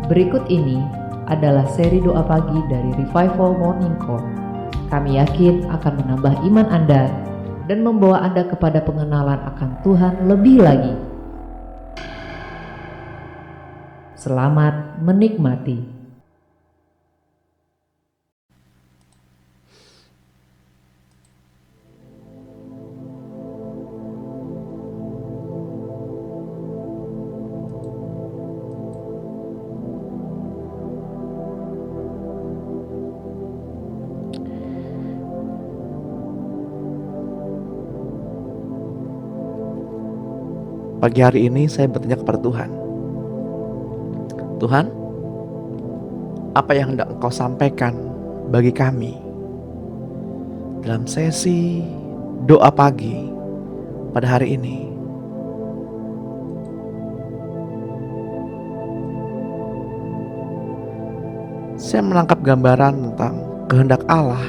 Berikut ini adalah seri doa pagi dari Revival Morning Call. Kami yakin akan menambah iman Anda dan membawa Anda kepada pengenalan akan Tuhan lebih lagi. Selamat menikmati. Pagi hari ini saya bertanya kepada Tuhan, Tuhan, apa yang hendak Engkau sampaikan bagi kami dalam sesi doa pagi pada hari ini? Saya menangkap gambaran tentang kehendak Allah.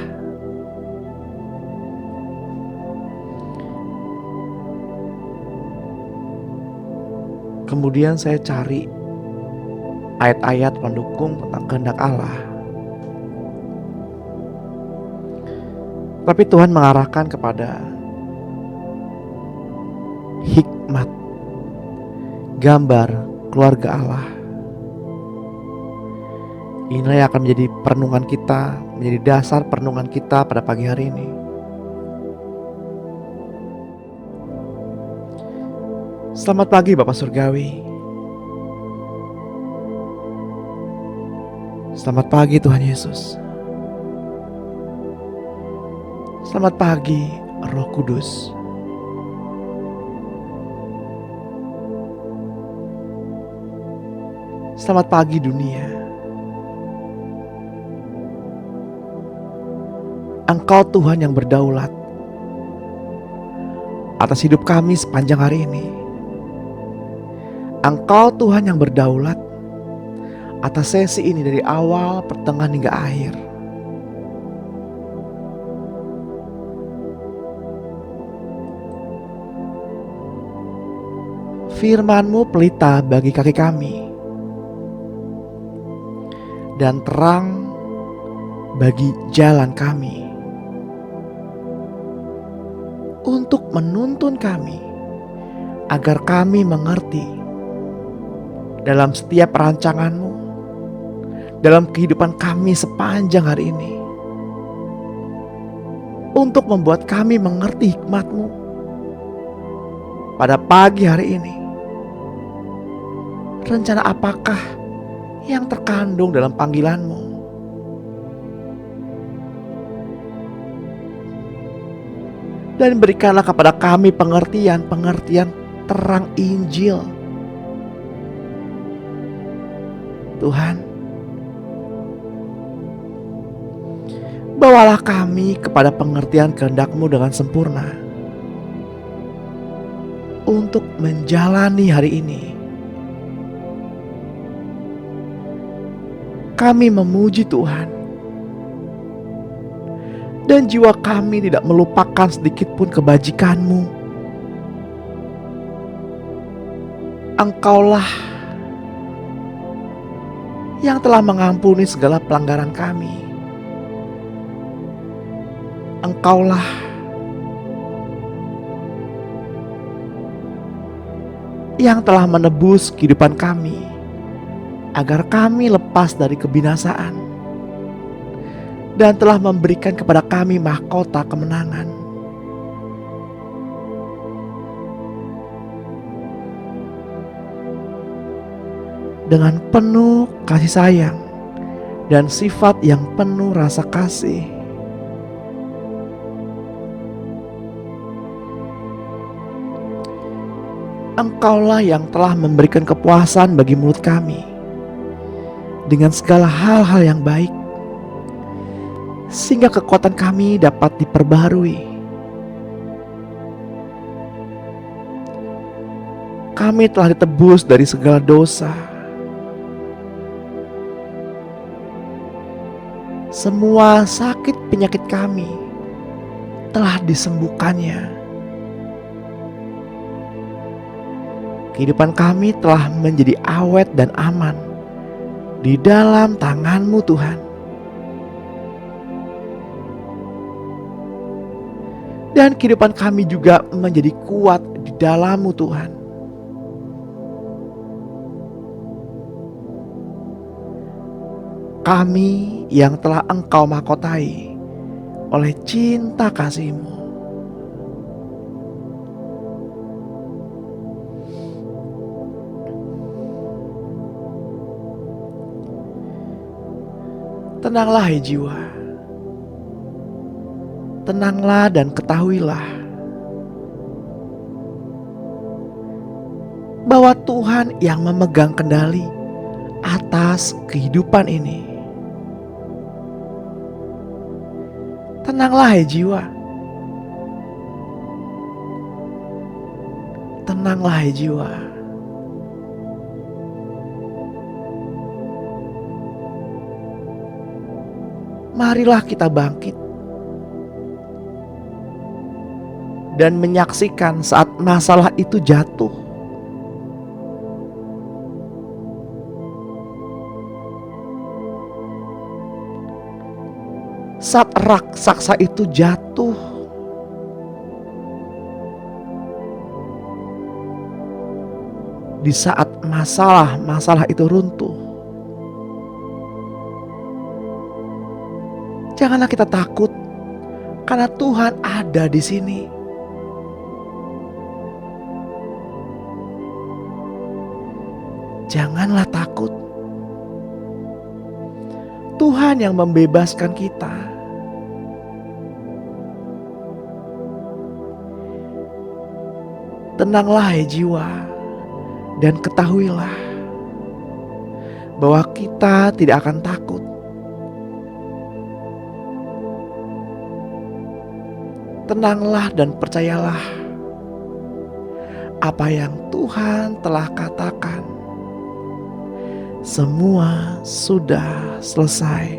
Kemudian saya cari ayat-ayat pendukung tentang kehendak Allah. Tapi Tuhan mengarahkan kepada hikmat, gambar keluarga Allah. Inilah yang akan menjadi perenungan kita, menjadi dasar perenungan kita pada pagi hari ini. Selamat pagi Bapak Surgawi. Selamat pagi Tuhan Yesus. Selamat pagi Roh Kudus. Selamat pagi dunia. Engkau Tuhan yang berdaulat atas hidup kami sepanjang hari ini. Engkau Tuhan yang berdaulat atas sesi ini dari awal, pertengahan hingga akhir. Firman-Mu pelita bagi kaki kami dan terang bagi jalan kami, untuk menuntun kami agar kami mengerti dalam setiap rancangan-Mu dalam kehidupan kami sepanjang hari ini, untuk membuat kami mengerti hikmat-Mu pada pagi hari ini. Rencana apakah yang terkandung dalam panggilan-Mu? Dan berikanlah kepada kami pengertian terang Injil. Tuhan, bawalah kami kepada pengertian kehendak-Mu dengan sempurna untuk menjalani hari ini. Kami memuji Tuhan, dan jiwa kami tidak melupakan sedikit pun kebajikan-Mu. Engkaulah yang telah mengampuni segala pelanggaran kami. Engkaulah yang telah menebus kehidupan kami agar kami lepas dari kebinasaan, dan telah memberikan kepada kami mahkota kemenangan. Dengan penuh kasih sayang dan sifat yang penuh rasa kasih, Engkaulah yang telah memberikan kepuasan bagi mulut kami dengan segala hal-hal yang baik, sehingga kekuatan kami dapat diperbaharui. Kami telah ditebus dari segala dosa. Semua sakit penyakit kami telah disembuhkannya. Kehidupan kami telah menjadi awet dan aman di dalam tangan-Mu Tuhan. Dan kehidupan kami juga menjadi kuat di dalam-Mu Tuhan. Kami yang telah Engkau mahkotai oleh cinta kasih-Mu. Tenanglah hai jiwa. Tenanglah dan ketahuilah bahwa Tuhan yang memegang kendali atas kehidupan ini. Tenanglah hai jiwa. Tenanglah hai jiwa. Marilah kita bangkit dan menyaksikan saat masalah itu jatuh. Saat raksasa itu jatuh, di saat masalah itu runtuh, janganlah kita takut, karena Tuhan ada di sini. Janganlah takut. Tuhan yang membebaskan kita. Tenanglah hai jiwa, dan ketahuilah bahwa kita tidak akan takut. Tenanglah dan percayalah apa yang Tuhan telah katakan. Semua sudah selesai.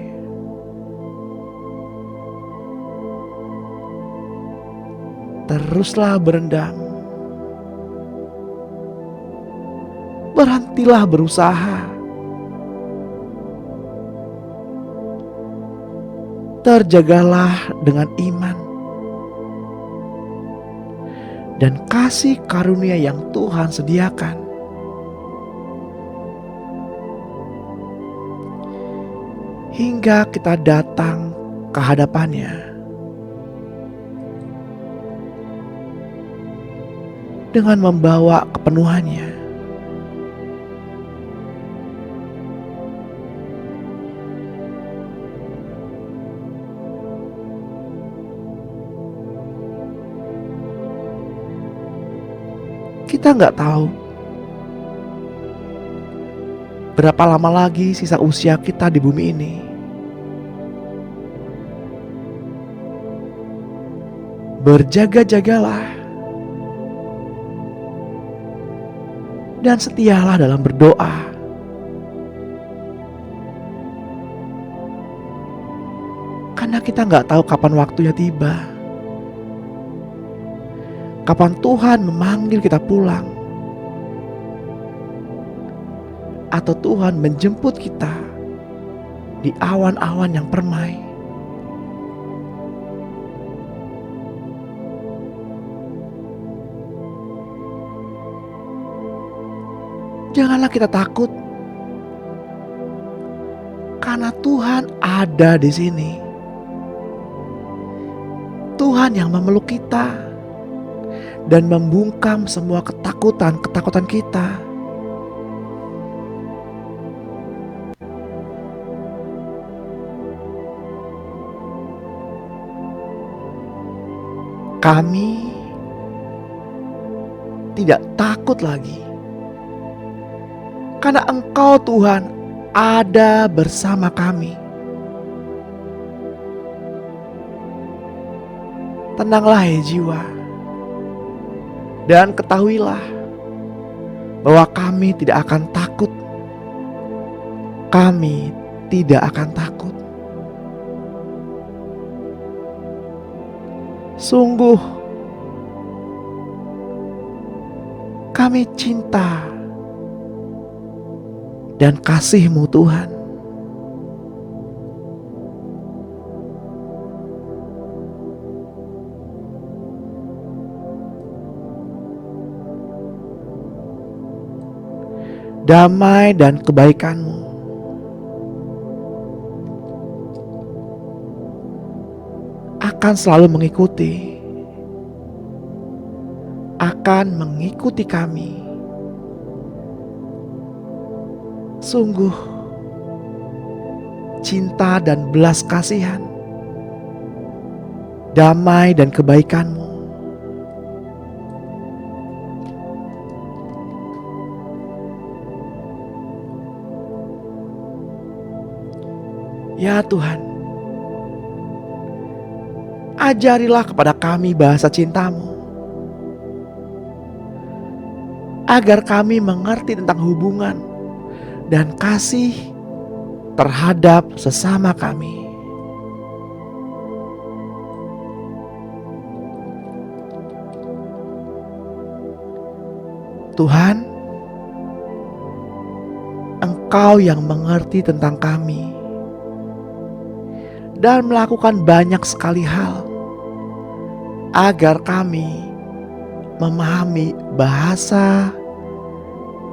Teruslah berendam. Berhentilah berusaha. Terjagalah dengan iman dan kasih karunia yang Tuhan sediakan. Hingga kita datang ke hadapannya dengan membawa kepenuhannya. Kita nggak tahu berapa lama lagi sisa usia kita di bumi ini. Berjaga-jagalah dan setialah dalam berdoa. Karena kita nggak tahu kapan waktunya tiba. Kapan Tuhan memanggil kita pulang, atau Tuhan menjemput kita di awan-awan yang permai. Janganlah kita takut, karena Tuhan ada di sini. Tuhan yang memeluk kita dan membungkam semua ketakutan kita. Kami tidak takut lagi, karena Engkau Tuhan ada bersama kami. Tenanglah hai jiwa, dan ketahuilah bahwa kami tidak akan takut. Kami tidak akan takut. Sungguh kami cinta dan kasih-Mu Tuhan. Damai dan kebaikan-Mu akan selalu mengikuti kami. Sungguh cinta dan belas kasihan, damai dan kebaikan-Mu ya Tuhan, ajarilah kepada kami bahasa cinta-Mu, agar kami mengerti tentang hubungan dan kasih terhadap sesama kami. Tuhan, Engkau yang mengerti tentang kami dan melakukan banyak sekali hal agar kami memahami bahasa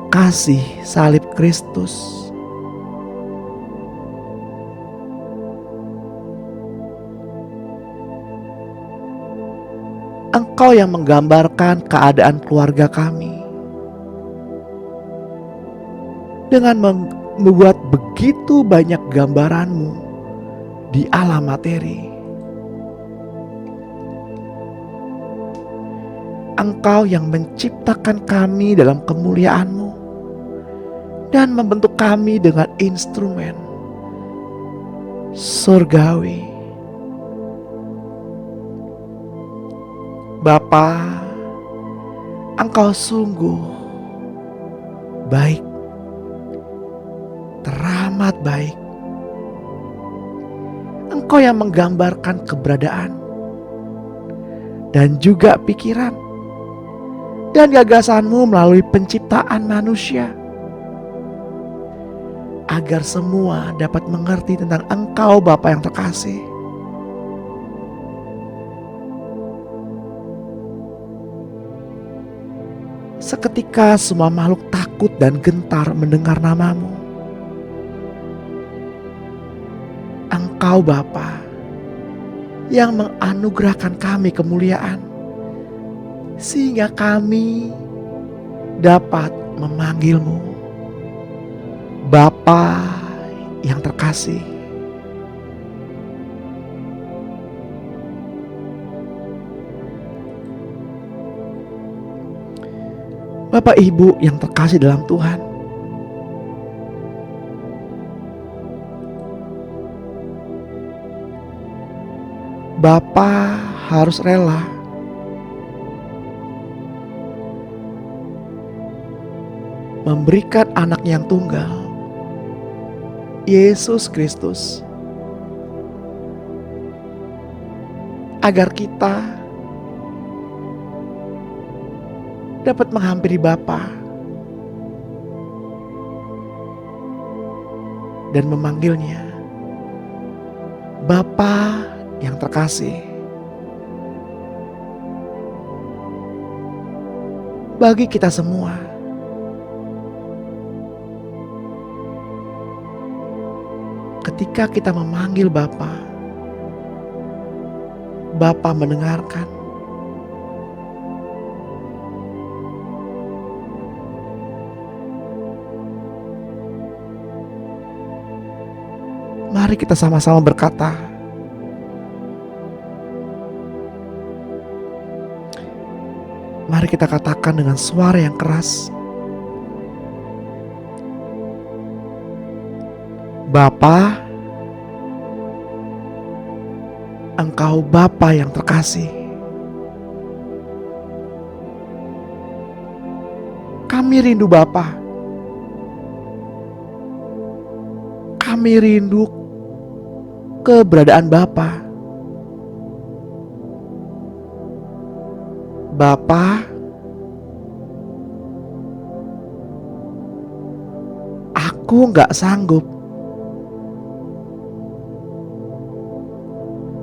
kasih salib Kristus. Engkau yang menggambarkan keadaan keluarga kami dengan membuat begitu banyak gambaran-Mu di alam materi. Engkau yang menciptakan kami dalam kemuliaan-Mu dan membentuk kami dengan instrumen surgawi. Bapa, Engkau sungguh baik, teramat baik. Engkau yang menggambarkan keberadaan dan juga pikiran dan gagasan-Mu melalui penciptaan manusia, agar semua dapat mengerti tentang Engkau Bapa yang terkasih. Seketika semua makhluk takut dan gentar mendengar nama-Mu. Engkau Bapa yang menganugerahkan kami kemuliaan, sehingga kami dapat memanggil-Mu Bapa yang terkasih. Bapak Ibu yang terkasih dalam Tuhan, Bapa harus rela memberikan anak yang tunggal, Yesus Kristus, agar kita dapat menghampiri Bapa dan memanggilnya Bapa yang terkasih. Bagi kita semua, ketika kita memanggil Bapa, Bapa mendengarkan. Mari kita sama-sama berkata, mari kita katakan dengan suara yang keras, Bapa, Engkau Bapa yang terkasih. Kami rindu Bapa. Kami rindu keberadaan Bapa. Bapa, Aku nggak sanggup.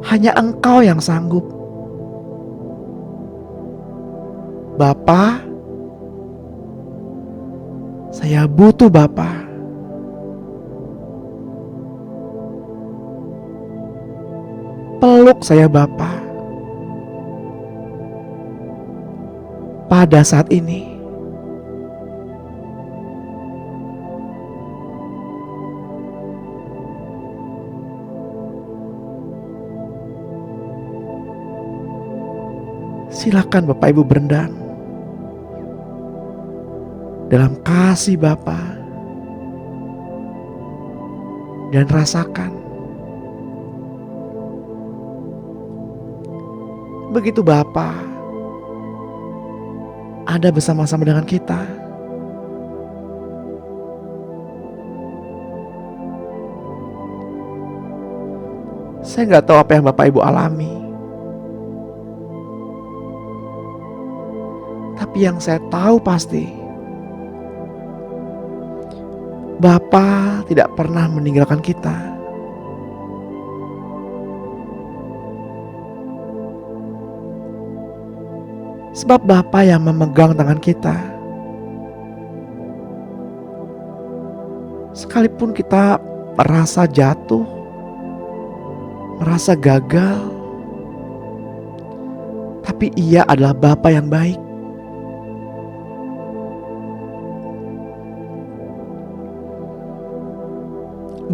Hanya Engkau yang sanggup. Bapa, saya butuh Bapa. Peluk saya Bapa. Pada saat ini, silakan Bapak Ibu berendam dalam kasih Bapa dan rasakan begitu Bapa ada bersama-sama dengan kita. Saya nggak tahu apa yang Bapak Ibu alami, tapi yang saya tahu pasti Bapa tidak pernah meninggalkan kita. Sebab Bapa yang memegang tangan kita. Sekalipun kita merasa jatuh, merasa gagal, tapi Ia adalah Bapa yang baik.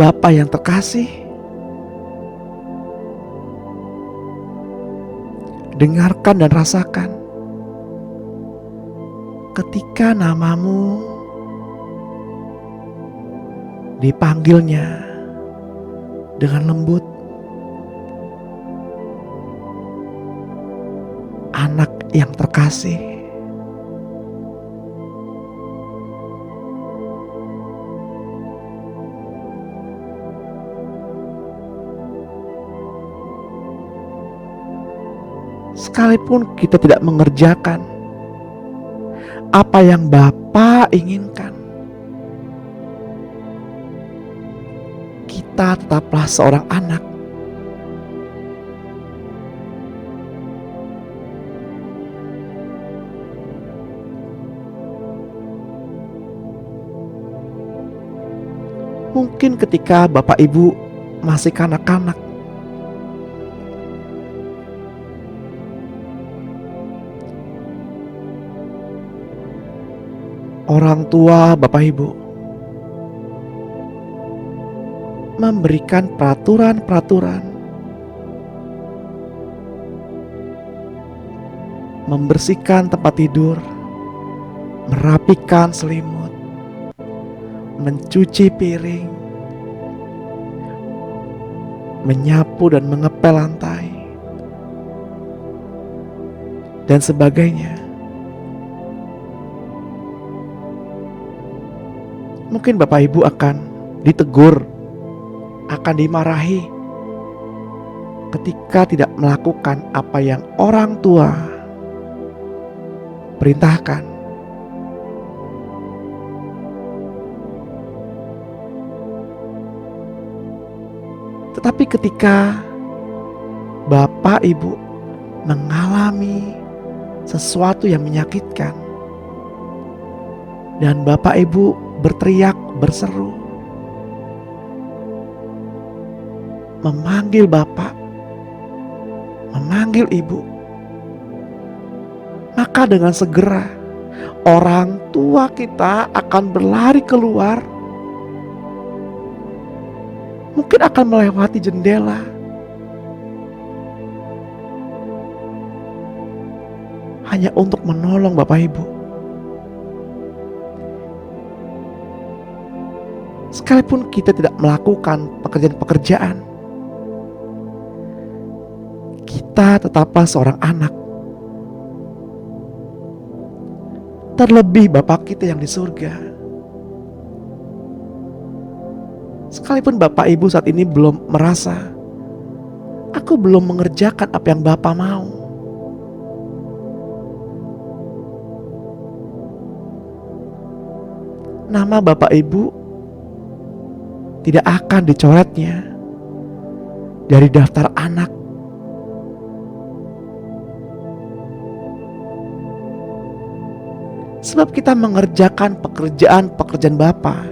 Bapa yang terkasih, dengarkan dan rasakan ketika namamu dipanggilnya dengan lembut, anak yang terkasih. Sekalipun kita tidak mengerjakan apa yang Bapa inginkan, kita tetaplah seorang anak. Mungkin ketika Bapak Ibu masih kanak-kanak, orang tua Bapak Ibu memberikan peraturan-peraturan, membersihkan tempat tidur, merapikan selimut, mencuci piring, menyapu dan mengepel lantai, dan sebagainya. Mungkin Bapak Ibu akan ditegur, akan dimarahi ketika tidak melakukan apa yang orang tua perintahkan. Tetapi ketika Bapak Ibu mengalami sesuatu yang menyakitkan dan Bapak Ibu berteriak, berseru, memanggil Bapak, memanggil Ibu, maka dengan segera orang tua kita akan berlari keluar, mungkin akan melewati jendela, hanya untuk menolong Bapak Ibu. Sekalipun kita tidak melakukan pekerjaan-pekerjaan, kita tetaplah seorang anak. Terlebih Bapak kita yang di surga. Sekalipun Bapak Ibu saat ini belum merasa, aku belum mengerjakan apa yang Bapak mau, nama Bapak Ibu tidak akan dicoretnya dari daftar anak. Sebab kita mengerjakan pekerjaan Bapa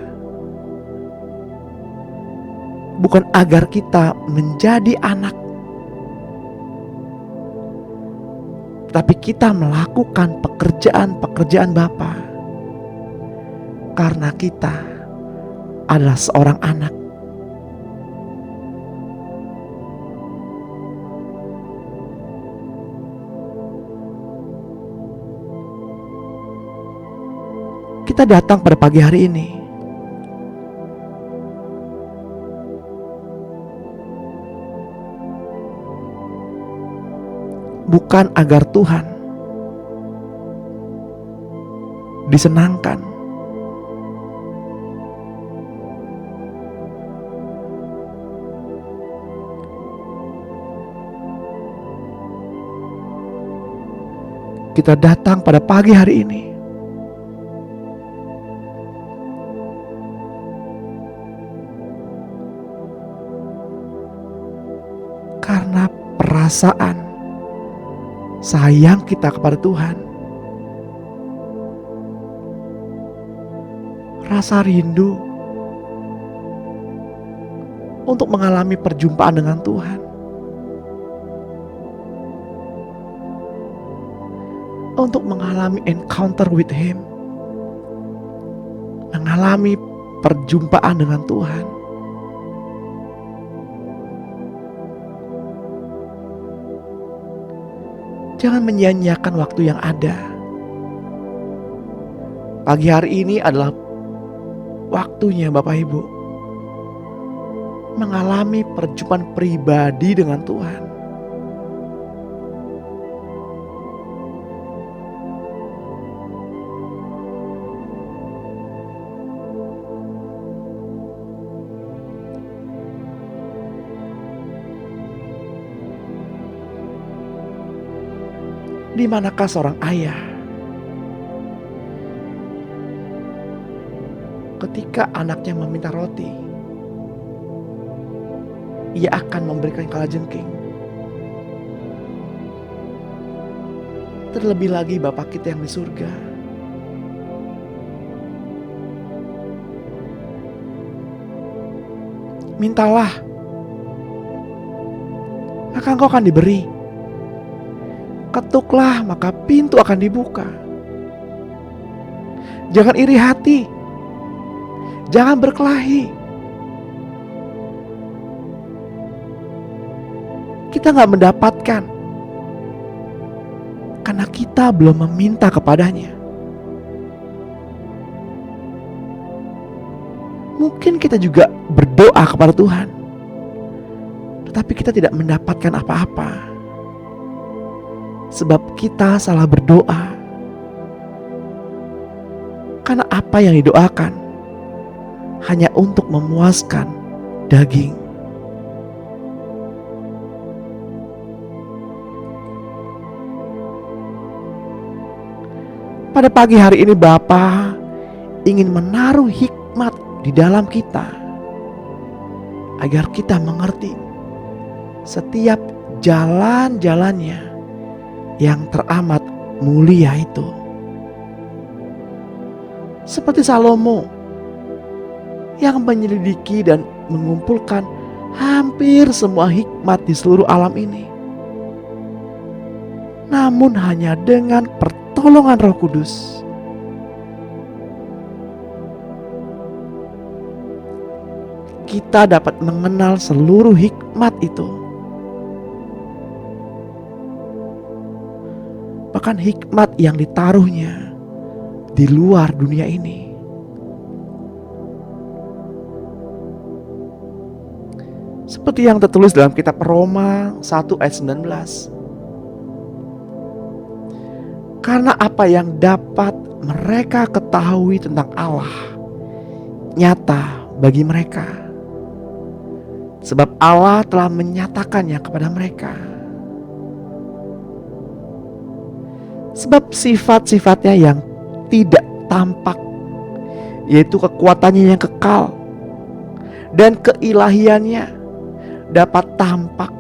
bukan agar kita menjadi anak, tapi kita melakukan pekerjaan Bapa karena kita adalah seorang anak. Kita datang pada pagi hari ini bukan agar Tuhan disenangkan, kita datang pada pagi hari ini karena perasaan sayang kita kepada Tuhan, rasa rindu untuk mengalami perjumpaan dengan Tuhan, untuk mengalami encounter with Him, mengalami perjumpaan dengan Tuhan. Jangan menyia-nyiakan waktu yang ada. Pagi hari ini adalah waktunya Bapak Ibu mengalami perjumpaan pribadi dengan Tuhan. Di manakah seorang ayah ketika anaknya meminta roti, ia akan memberikan kalajengking? Terlebih lagi Bapa kita yang di surga. Mintalah, maka engkau akan diberi. Ketuklah, maka pintu akan dibuka. Jangan iri hati, jangan berkelahi. Kita gak mendapatkan karena kita belum meminta kepadanya. Mungkin kita juga berdoa kepada Tuhan, tetapi kita tidak mendapatkan apa-apa. Sebab kita salah berdoa. Karena apa yang didoakan hanya untuk memuaskan daging. Pada pagi hari ini Bapa ingin menaruh hikmat di dalam kita agar kita mengerti setiap jalan-jalannya yang teramat mulia itu. Seperti Salomo yang menyelidiki dan mengumpulkan hampir semua hikmat di seluruh alam ini. Namun hanya dengan pertolongan Roh Kudus kita dapat mengenal seluruh hikmat itu. Bahkan hikmat yang ditaruhnya di luar dunia ini. Seperti yang tertulis dalam kitab Roma 1 ayat 19. Karena apa yang dapat mereka ketahui tentang Allah nyata bagi mereka, sebab Allah telah menyatakannya kepada mereka. Sebab sifat-sifatnya yang tidak tampak, yaitu kekuatannya yang kekal dan keilahiannya dapat tampak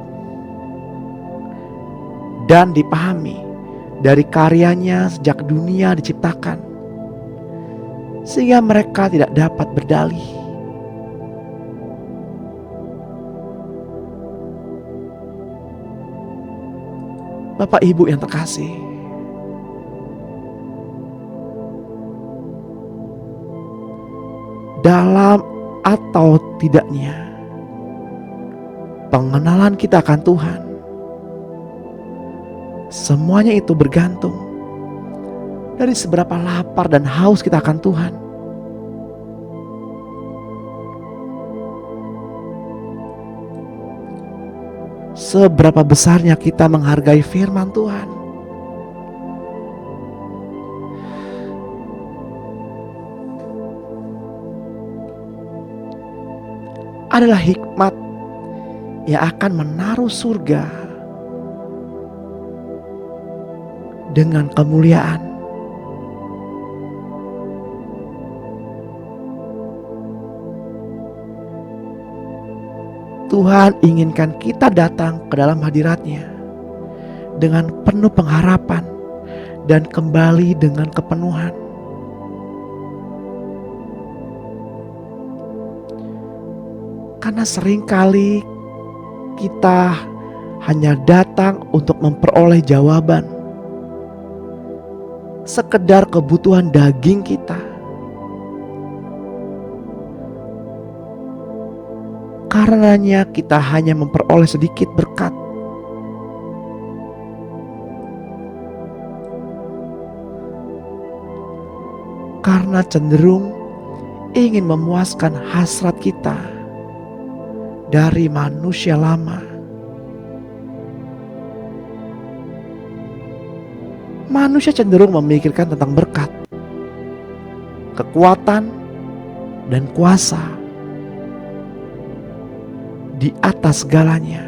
dan dipahami dari karyanya sejak dunia diciptakan, sehingga mereka tidak dapat berdalih. Bapak Ibu yang terkasih, dalam atau tidaknya pengenalan kita akan Tuhan, semuanya itu bergantung dari seberapa lapar dan haus kita akan Tuhan. Seberapa besarnya kita menghargai firman Tuhan. Adalah hikmat yang akan menaruh surga dengan kemuliaan. Tuhan inginkan kita datang ke dalam hadirat-Nya dengan penuh pengharapan dan kembali dengan kepenuhan. Karena seringkali kita hanya datang untuk memperoleh jawaban, sekedar kebutuhan daging kita. Karenanya kita hanya memperoleh sedikit berkat. Karena cenderung ingin memuaskan hasrat kita dari manusia lama. Manusia cenderung memikirkan tentang berkat, kekuatan, dan kuasa di atas segalanya.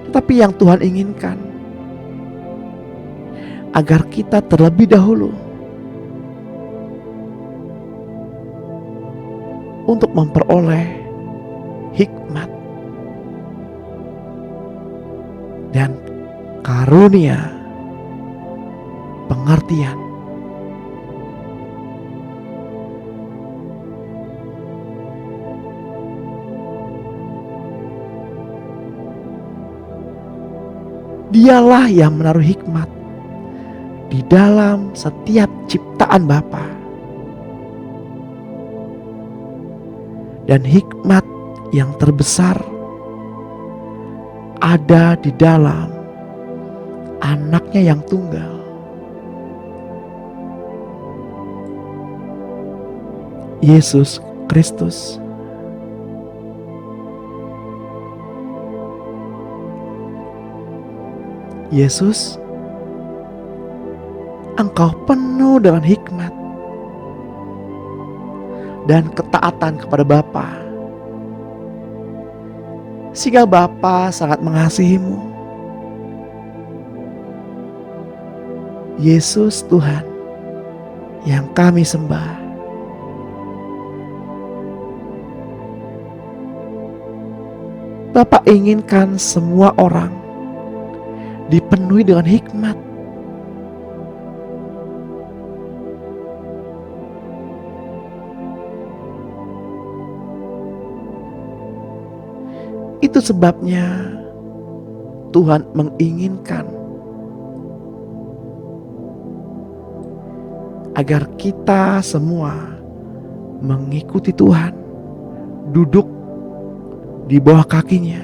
Tetapi yang Tuhan inginkan agar kita terlebih dahulu untuk memperoleh hikmat dan karunia pengertian. Dialah yang menaruh hikmat di dalam setiap ciptaan Bapa. Dan hikmat yang terbesar ada di dalam Anak-Nya yang tunggal, Yesus Kristus. Yesus, Engkau penuh dengan hikmat dan ketaatan kepada Bapa, sehingga Bapa sangat mengasihimu. Yesus Tuhan yang kami sembah. Bapa inginkan semua orang dipenuhi dengan hikmat. Itu sebabnya Tuhan menginginkan agar kita semua mengikuti Tuhan, duduk di bawah kaki-Nya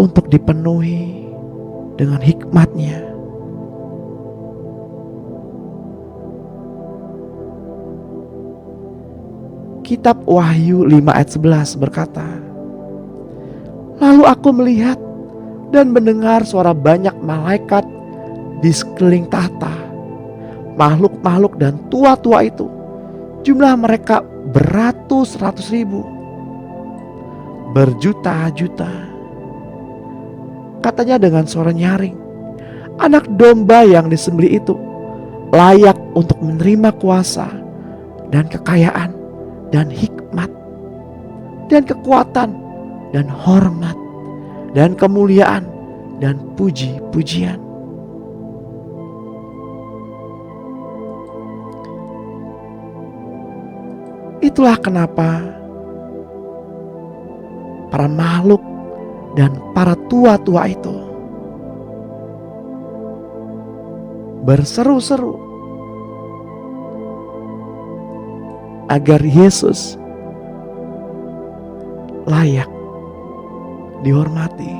untuk dipenuhi dengan hikmat-Nya. Kitab Wahyu 5 ayat 11 berkata, "Lalu aku melihat dan mendengar suara banyak malaikat di sekeliling tahta, makhluk-makhluk dan tua-tua itu. Jumlah mereka beratus-ratus ribu, berjuta-juta. Katanya dengan suara nyaring, Anak domba yang disembelih itu layak untuk menerima kuasa dan kekayaan dan hikmat dan kekuatan dan hormat dan kemuliaan dan puji-pujian. Itulah kenapa para makhluk dan para tua-tua itu berseru-seru agar Yesus layak dihormati.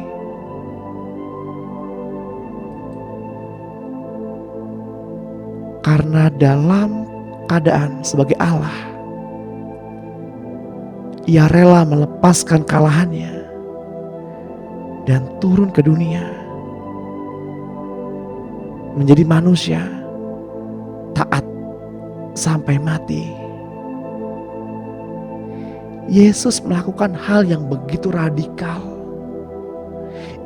Karena dalam keadaan sebagai Allah, Ia rela melepaskan kalahannya dan turun ke dunia menjadi manusia taat sampai mati. Yesus melakukan hal yang begitu radikal.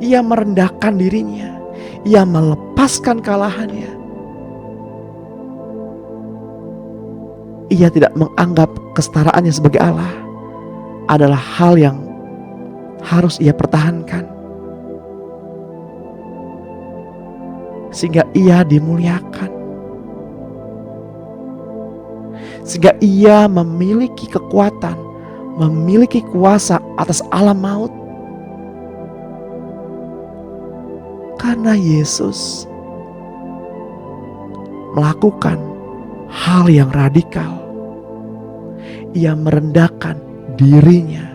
Ia merendahkan dirinya, Ia melepaskan kalahannya. Ia tidak menganggap kesetaraannya sebagai Allah adalah hal yang harus Ia pertahankan, sehingga Ia dimuliakan, sehingga Ia memiliki kekuatan, memiliki kuasa atas alam maut. Karena Yesus melakukan hal yang radikal, Ia merendahkan dirinya.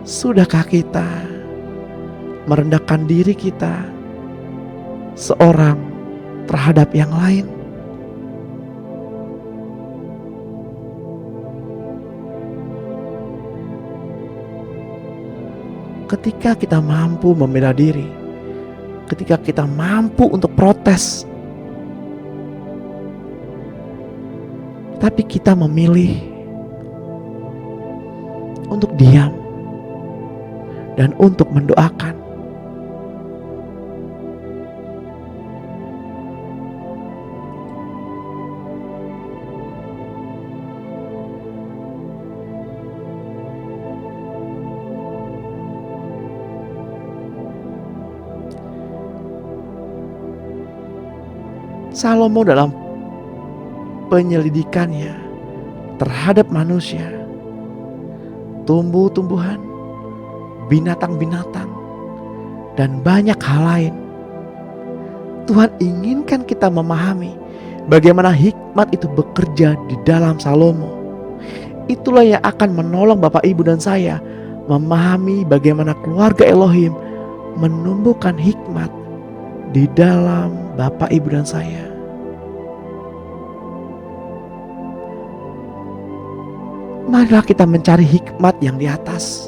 Sudahkah kita merendahkan diri kita seorang terhadap yang lain? Ketika kita mampu membela diri, ketika kita mampu untuk protes, tapi kita memilih untuk diam dan untuk mendoakan, Salomo dalam penyelidikannya terhadap manusia, tumbuh-tumbuhan, binatang-binatang, dan banyak hal lain, Tuhan inginkan kita memahami bagaimana hikmat itu bekerja di dalam Salomo. Itulah yang akan menolong Bapak, Ibu, dan saya memahami bagaimana keluarga Elohim menumbuhkan hikmat di dalam Bapak, Ibu, dan saya. Marilah kita mencari hikmat yang di atas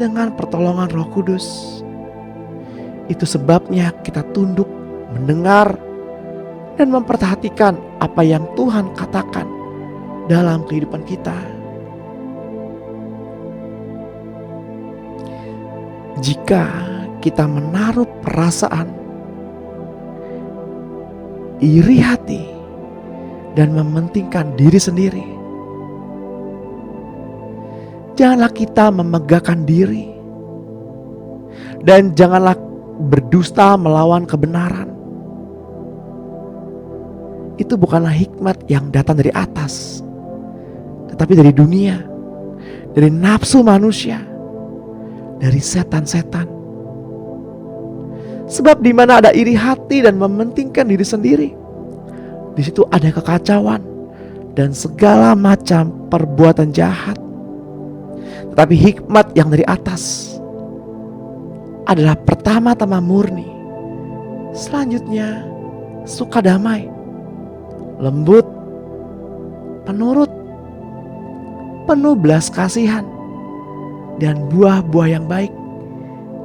dengan pertolongan Roh Kudus. Itu sebabnya kita tunduk, mendengar, dan memperhatikan apa yang Tuhan katakan dalam kehidupan kita. Jika kita menaruh perasaan iri hati dan mementingkan diri sendiri, janganlah kita memegahkan diri, dan janganlah berdusta melawan kebenaran. Itu bukanlah hikmat yang datang dari atas, tetapi dari dunia, dari nafsu manusia, dari setan-setan. Sebab di mana ada iri hati dan mementingkan diri sendiri, di situ ada kekacauan dan segala macam perbuatan jahat. Tetapi hikmat yang dari atas adalah pertama-tama murni, selanjutnya suka damai, lembut, penurut, penuh belas kasihan, dan buah-buah yang baik,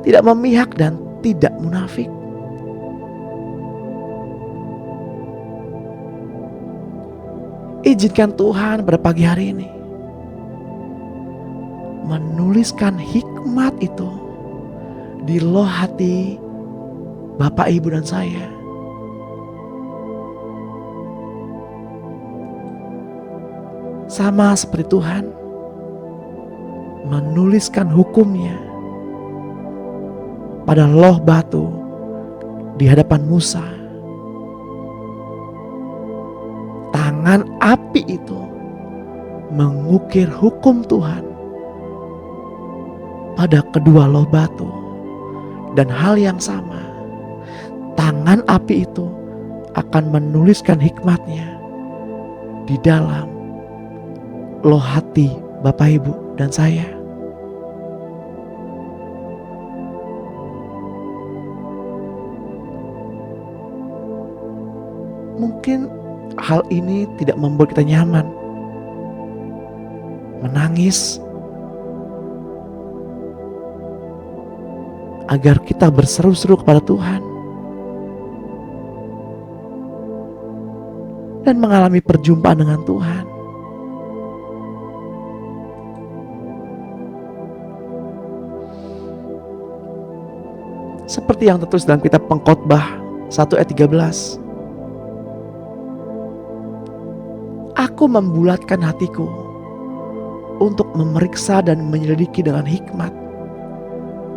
tidak memihak dan tidak munafik. Izinkan Tuhan pada pagi hari ini menuliskan hikmat itu di loh hati Bapak, Ibu, dan saya. Sama seperti Tuhan menuliskan hukum-Nya pada loh batu di hadapan Musa. Tangan api itu mengukir hukum Tuhan pada kedua loh batu. Dan hal yang sama, tangan api itu akan menuliskan hikmat-Nya di dalam loh hati Bapak, Ibu, dan saya. Mungkin hal ini tidak membuat kita nyaman, menangis, agar kita berseru-seru kepada Tuhan dan mengalami perjumpaan dengan Tuhan. Seperti yang tertulis dalam kitab Pengkhotbah 1 ayat 13. Aku membulatkan hatiku untuk memeriksa dan menyelidiki dengan hikmat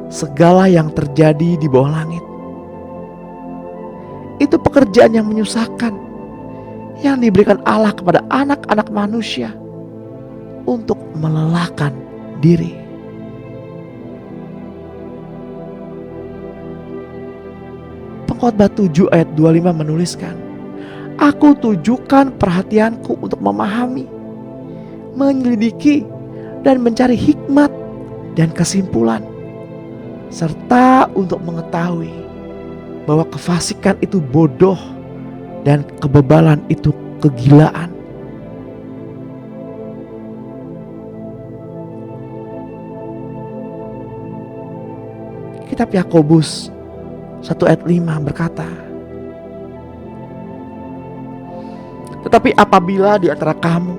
segala yang terjadi di bawah langit. Itu pekerjaan yang menyusahkan yang diberikan Allah kepada anak-anak manusia untuk melelahkan diri. Pengkhotbah 7 ayat 25 menuliskan, aku tujukan perhatianku untuk memahami, menyelidiki, dan mencari hikmat dan kesimpulan, serta untuk mengetahui bahwa kefasikan itu bodoh dan kebebalan itu kegilaan. Kitab Yakobus 1 ayat 5 berkata, tetapi apabila di antara kamu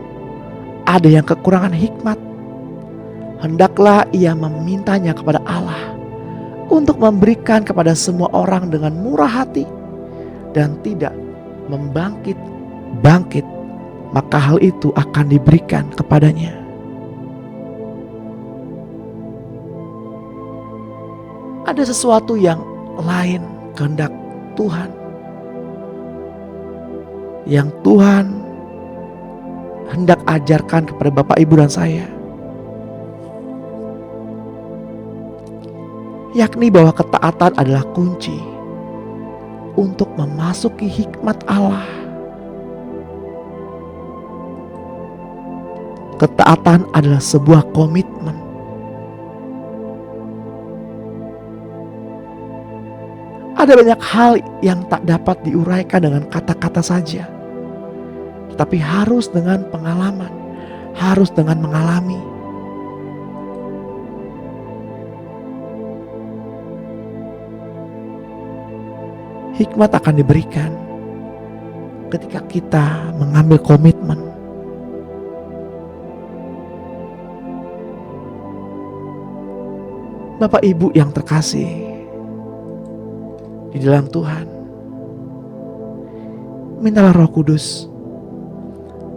ada yang kekurangan hikmat, hendaklah ia memintanya kepada Allah untuk memberikan kepada semua orang dengan murah hati dan tidak membangkit-bangkit, maka hal itu akan diberikan kepadanya. Ada sesuatu yang lain kehendak Tuhan, yang Tuhan hendak ajarkan kepada Bapak, Ibu, dan saya, yakni bahwa ketaatan adalah kunci untuk memasuki hikmat Allah. Ketaatan adalah sebuah komitmen. Ada banyak hal yang tak dapat diuraikan dengan kata-kata saja, tetapi harus dengan pengalaman, harus dengan mengalami. Hikmat akan diberikan ketika kita mengambil komitmen. Bapak, Ibu yang terkasih di dalam Tuhan, mintalah Roh Kudus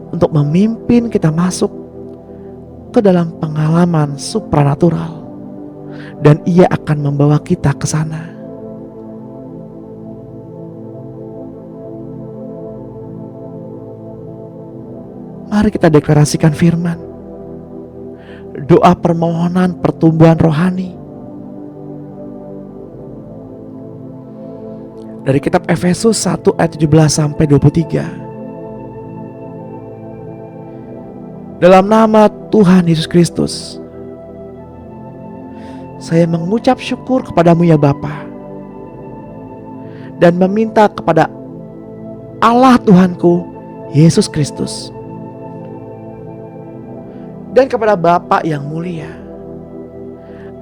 untuk memimpin kita masuk ke dalam pengalaman supranatural, dan Ia akan membawa kita ke sana. Mari kita deklarasikan firman, doa permohonan pertumbuhan rohani dari kitab Efesus 1 ayat 17 sampai 23. Dalam nama Tuhan Yesus Kristus, saya mengucap syukur kepadamu ya Bapa, dan meminta kepada Allah Tuhanku Yesus Kristus dan kepada Bapa yang mulia,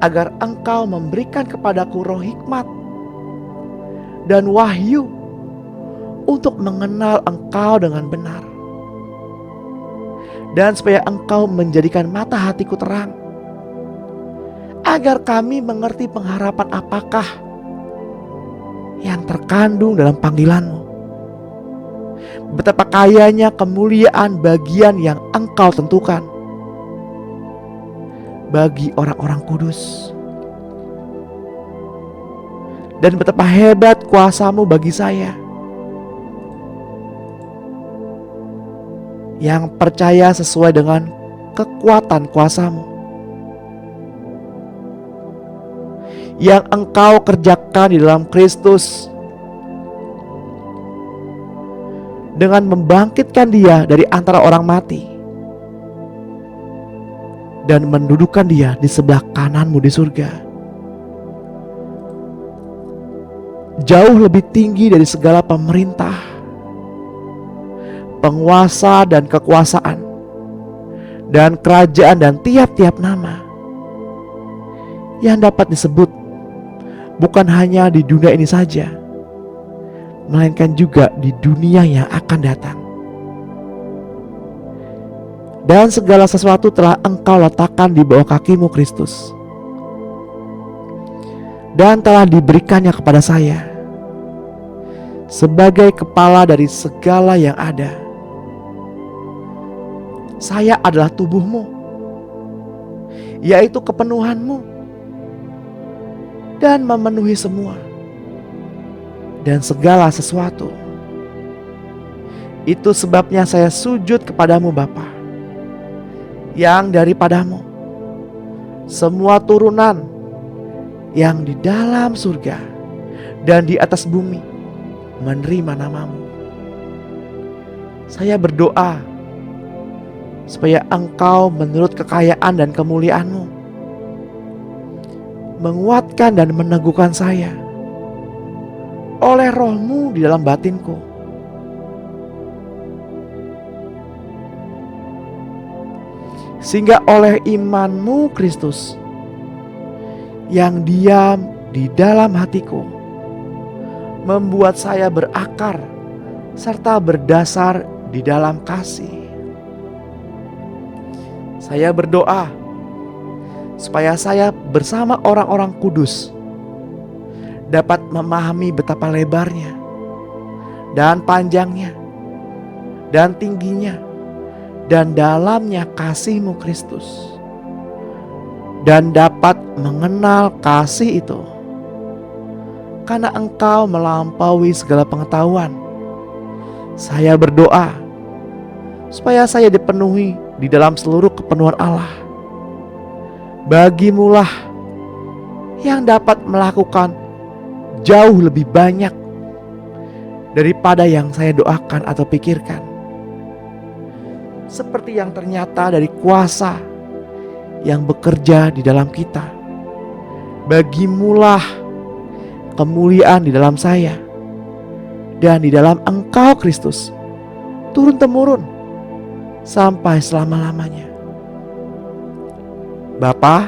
agar Engkau memberikan kepadaku roh hikmat dan wahyu untuk mengenal Engkau dengan benar, dan supaya Engkau menjadikan mata hatiku terang agar kami mengerti pengharapan apakah yang terkandung dalam panggilan-Mu. Betapa kayanya kemuliaan bagian yang Engkau tentukan bagi orang-orang kudus. Dan betapa hebat kuasa-Mu bagi saya yang percaya sesuai dengan kekuatan kuasa-Mu yang Engkau kerjakan di dalam Kristus dengan membangkitkan Dia dari antara orang mati dan mendudukkan Dia di sebelah kanan-Mu di surga, jauh lebih tinggi dari segala pemerintah, penguasa dan kekuasaan, dan kerajaan dan tiap-tiap nama yang dapat disebut bukan hanya di dunia ini saja, melainkan juga di dunia yang akan datang. Dan segala sesuatu telah Engkau letakkan di bawah kaki-Mu Kristus, dan telah diberikannya kepada saya sebagai kepala dari segala yang ada. Saya adalah tubuh-Mu, yaitu kepenuhan-Mu, dan memenuhi semua dan segala sesuatu. Itu sebabnya saya sujud kepadamu Bapa, yang daripada-Mu semua turunan yang di dalam surga dan di atas bumi menerima nama-Mu. Saya berdoa supaya Engkau menurut kekayaan dan kemuliaan-Mu menguatkan dan meneguhkan saya oleh Roh-Mu di dalam batinku, sehingga oleh iman-Mu Kristus yang diam di dalam hatiku membuat saya berakar serta berdasar di dalam kasih. Saya berdoa supaya saya bersama orang-orang kudus dapat memahami betapa lebarnya dan panjangnya dan tingginya dan dalamnya kasih-Mu Kristus, dan dapat mengenal kasih itu karena Engkau melampaui segala pengetahuan. Saya berdoa supaya saya dipenuhi di dalam seluruh kepenuhan Allah. Bagi-Mulah yang dapat melakukan jauh lebih banyak daripada yang saya doakan atau pikirkan, seperti yang ternyata dari kuasa yang bekerja di dalam kita. Bagi-Mulah kemuliaan di dalam saya dan di dalam Engkau Kristus, turun-temurun sampai selama-lamanya. Bapa,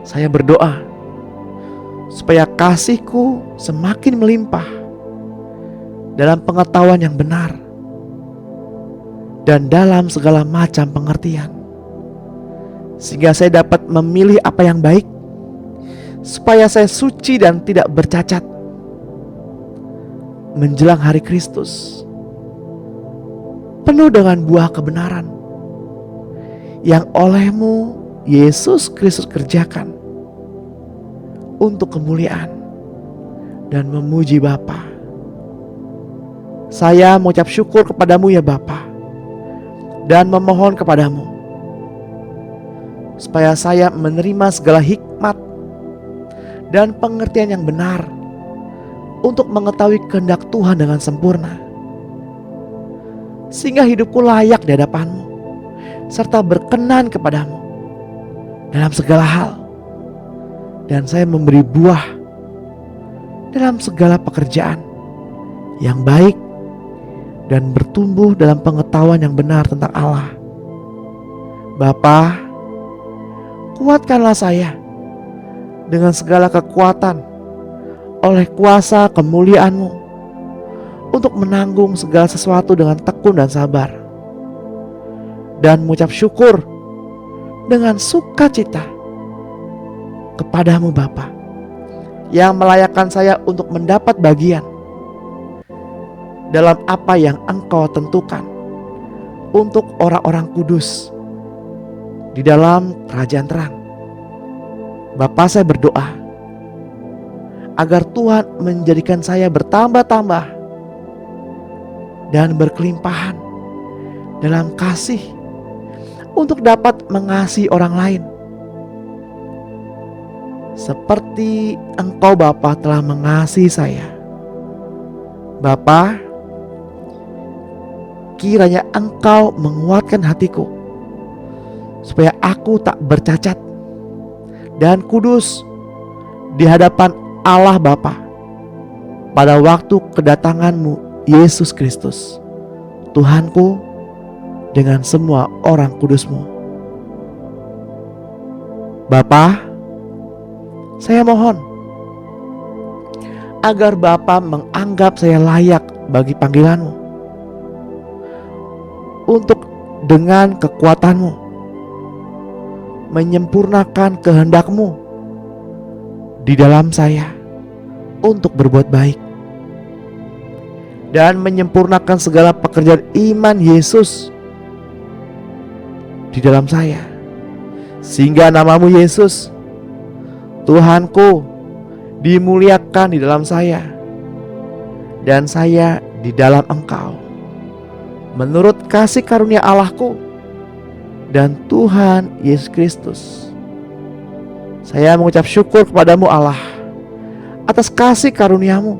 saya berdoa supaya kasih-Ku semakin melimpah dalam pengetahuan yang benar dan dalam segala macam pengertian, sehingga saya dapat memilih apa yang baik, supaya saya suci dan tidak bercacat menjelang hari Kristus, penuh dengan buah kebenaran yang oleh-Mu Yesus Kristus kerjakan untuk kemuliaan dan memuji Bapa. Saya mengucap syukur kepadamu ya Bapa, dan memohon kepadamu supaya saya menerima segala hikmat dan pengertian yang benar untuk mengetahui kehendak Tuhan dengan sempurna, sehingga hidupku layak di hadapan-Mu serta berkenan kepadamu dalam segala hal, dan saya memberi buah dalam segala pekerjaan yang baik dan bertumbuh dalam pengetahuan yang benar tentang Allah. Bapa, kuatkanlah saya dengan segala kekuatan oleh kuasa kemuliaan-Mu untuk menanggung segala sesuatu dengan tekun dan sabar, dan mengucap syukur dengan sukacita kepadamu Bapa, yang melayakkan saya untuk mendapat bagian dalam apa yang Engkau tentukan untuk orang-orang kudus di dalam kerajaan terang. Bapa, saya berdoa agar Tuhan menjadikan saya bertambah-tambah dan berkelimpahan dalam kasih untuk dapat mengasihi orang lain seperti Engkau Bapa telah mengasihi saya. Bapa, kiranya Engkau menguatkan hatiku supaya aku tak bercacat dan kudus di hadapan Allah Bapa pada waktu kedatangan-Mu Yesus Kristus, Tuhanku, dengan semua orang kudus-Mu. Bapa, saya mohon agar Bapa menganggap saya layak bagi panggilan-Mu, untuk dengan kekuatan-Mu menyempurnakan kehendak-Mu di dalam saya untuk berbuat baik dan menyempurnakan segala pekerjaan iman Yesus di dalam saya, sehingga nama-Mu Yesus, Tuhanku, dimuliakan di dalam saya dan saya di dalam Engkau, menurut kasih karunia Allahku dan Tuhan Yesus Kristus. Saya mengucap syukur kepadamu Allah atas kasih karunia-Mu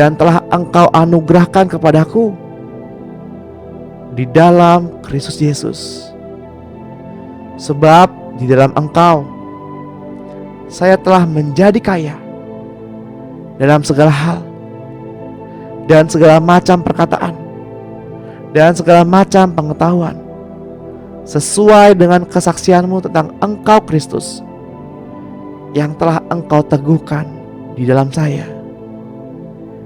dan telah Engkau anugerahkan kepadaku di dalam Kristus Yesus. Sebab di dalam Engkau saya telah menjadi kaya dalam segala hal dan segala macam perkataan dan segala macam pengetahuan, sesuai dengan kesaksian-Mu tentang Engkau Kristus yang telah Engkau teguhkan di dalam saya.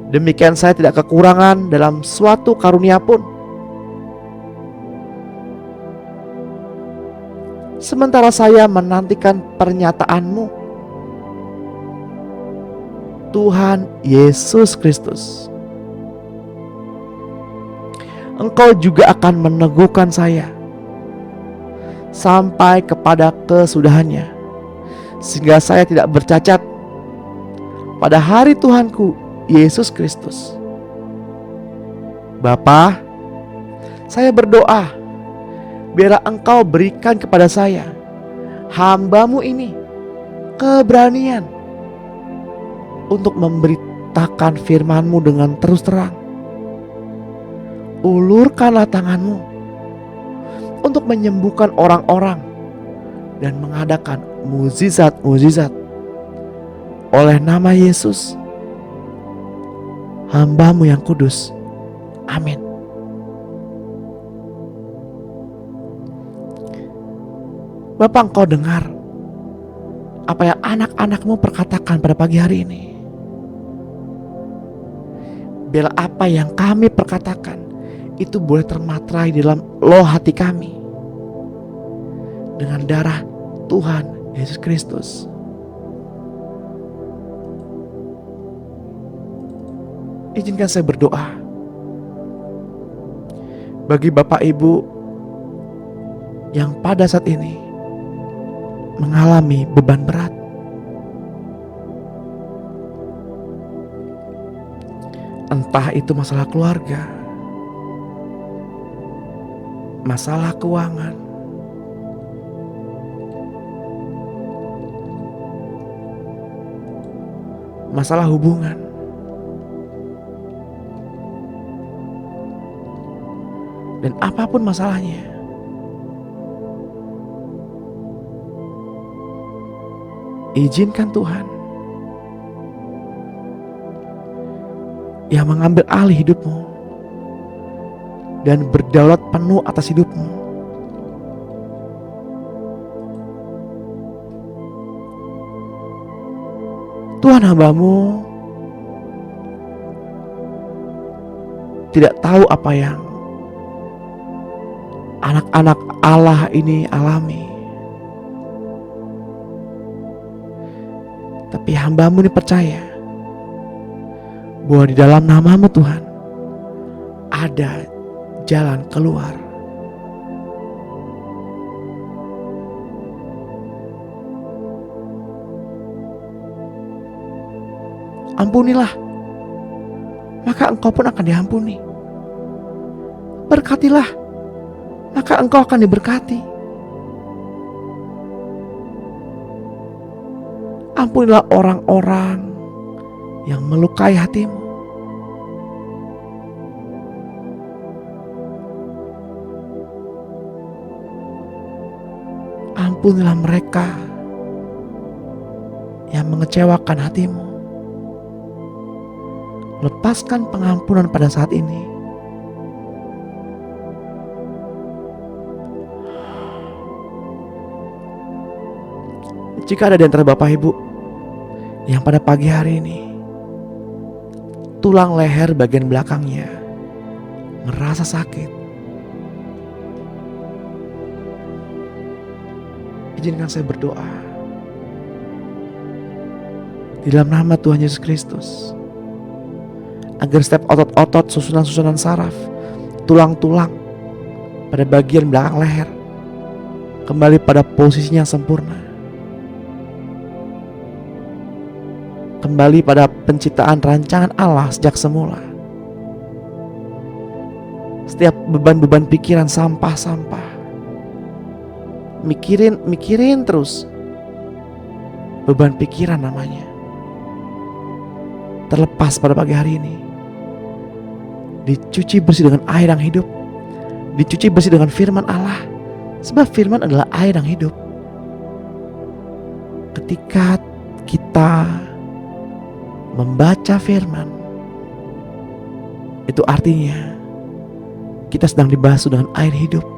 Demikian saya tidak kekurangan dalam suatu karunia pun. Sementara saya menantikan pernyataan-Mu, Tuhan Yesus Kristus, Engkau juga akan meneguhkan saya sampai kepada kesudahannya, sehingga saya tidak bercacat pada hari Tuhanku Yesus Kristus. Bapa, saya berdoa biarlah Engkau berikan kepada saya, hamba-Mu ini, keberanian untuk memberitakan firman-Mu dengan terus terang. Ulurkanlah tangan-Mu untuk menyembuhkan orang-orang dan mengadakan mukjizat-mukjizat oleh nama Yesus, hamba-Mu yang kudus. Amin. Bapak, Engkau dengar apa yang anak-anak-Mu perkatakan pada pagi hari ini. Biar apa yang kami perkatakan itu boleh termaterai di dalam loh hati kami dengan darah Tuhan Yesus Kristus. Izinkan saya berdoa bagi Bapak Ibu yang pada saat ini mengalami beban berat. Entah itu masalah keluarga, masalah keuangan, masalah hubungan, dan apapun masalahnya, izinkan Tuhan yang mengambil alih hidupmu dan berdaulat penuh atas hidupmu. Tuhan, hamba-Mu tidak tahu apa yang anak-anak Allah ini alami. Tapi hamba-Mu ini percaya bahwa di dalam nama-Mu Tuhan ada jalan keluar. Ampunilah, maka Engkau pun akan diampuni. Berkatilah, maka Engkau akan diberkati. Ampunilah orang-orang yang melukai hati-Mu. Ampunilah mereka yang mengecewakan hati-Mu. Lepaskan pengampunan pada saat ini. Jika ada di antara Bapak Ibu yang pada pagi hari ini tulang leher bagian belakangnya merasa sakit, izinkan saya berdoa di dalam nama Tuhan Yesus Kristus, agar setiap otot-otot, susunan-susunan saraf, tulang-tulang pada bagian belakang leher kembali pada posisinya yang sempurna, kembali pada penciptaan rancangan Allah sejak semula. Setiap beban-beban pikiran, sampah-sampah, mikirin terus, beban pikiran namanya, terlepas pada pagi hari ini. Dicuci bersih dengan air yang hidup, dicuci bersih dengan firman Allah, sebab firman adalah air yang hidup. Ketika kita membaca firman, itu artinya kita sedang dibasuh dengan air hidup.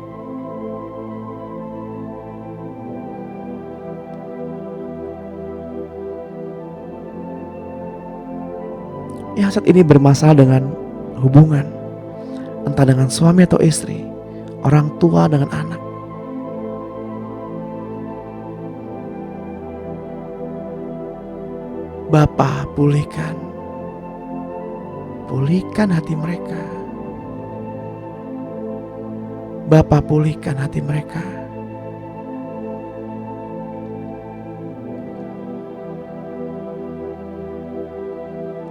Yang saat ini bermasalah dengan hubungan, entah dengan suami atau istri, orang tua dengan anak, Bapa, pulihkan hati mereka. Bapa, pulihkan hati mereka.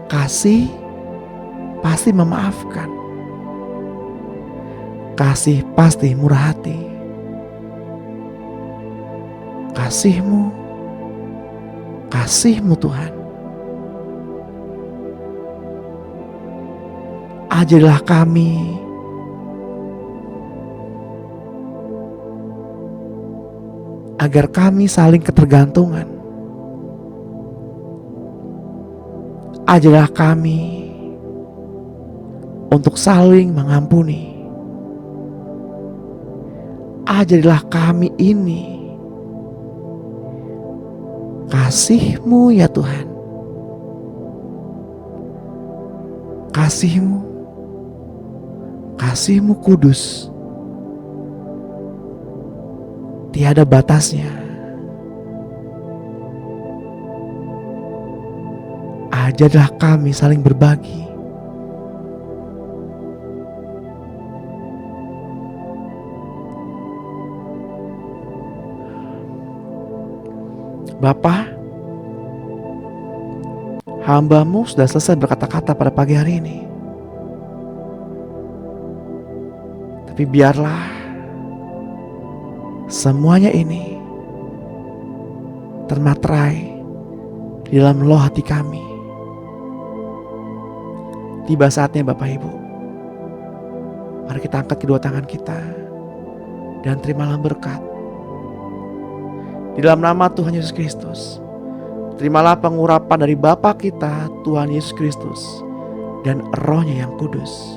Kasih pasti memaafkan. Kasih pasti murah hati. Kasih-Mu Tuhan, ajarilah kami agar kami saling ketergantungan. Ajarilah kami untuk saling mengampuni. Ajarilah kami ini kasih-Mu ya Tuhan. Kasih-Mu kudus, tiada batasnya. Ajarilah kami saling berbagi. Bapa, hamba-Mu sudah selesai berkata-kata pada pagi hari ini. Tapi biarlah semuanya ini termaterai di dalam loh hati kami. Tiba saatnya Bapak Ibu, mari kita angkat kedua tangan kita dan terimalah berkat. Di dalam nama Tuhan Yesus Kristus, terimalah pengurapan dari Bapa kita, Tuhan Yesus Kristus, dan Roh-Nya yang kudus.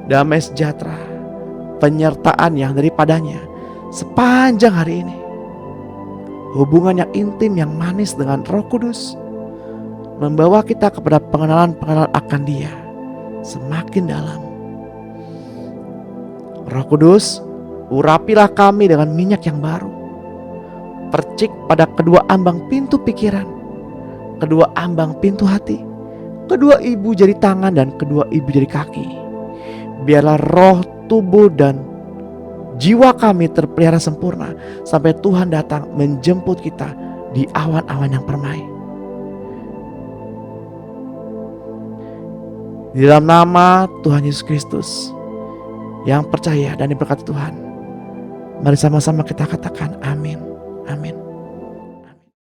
Damai sejahtera, penyertaan yang daripadanya sepanjang hari ini. Hubungan yang intim, yang manis dengan Roh Kudus, membawa kita kepada pengenalan-pengenalan akan Dia semakin dalam. Roh Kudus, urapilah kami dengan minyak yang baru. Percik pada kedua ambang pintu pikiran, kedua ambang pintu hati, kedua ibu jadi tangan dan kedua ibu jadi kaki. Biarlah roh, tubuh, dan jiwa kami terpelihara sempurna sampai Tuhan datang menjemput kita di awan-awan yang permai. Di dalam nama Tuhan Yesus Kristus yang percaya dan diberkati Tuhan, mari sama-sama kita katakan amin. Amin.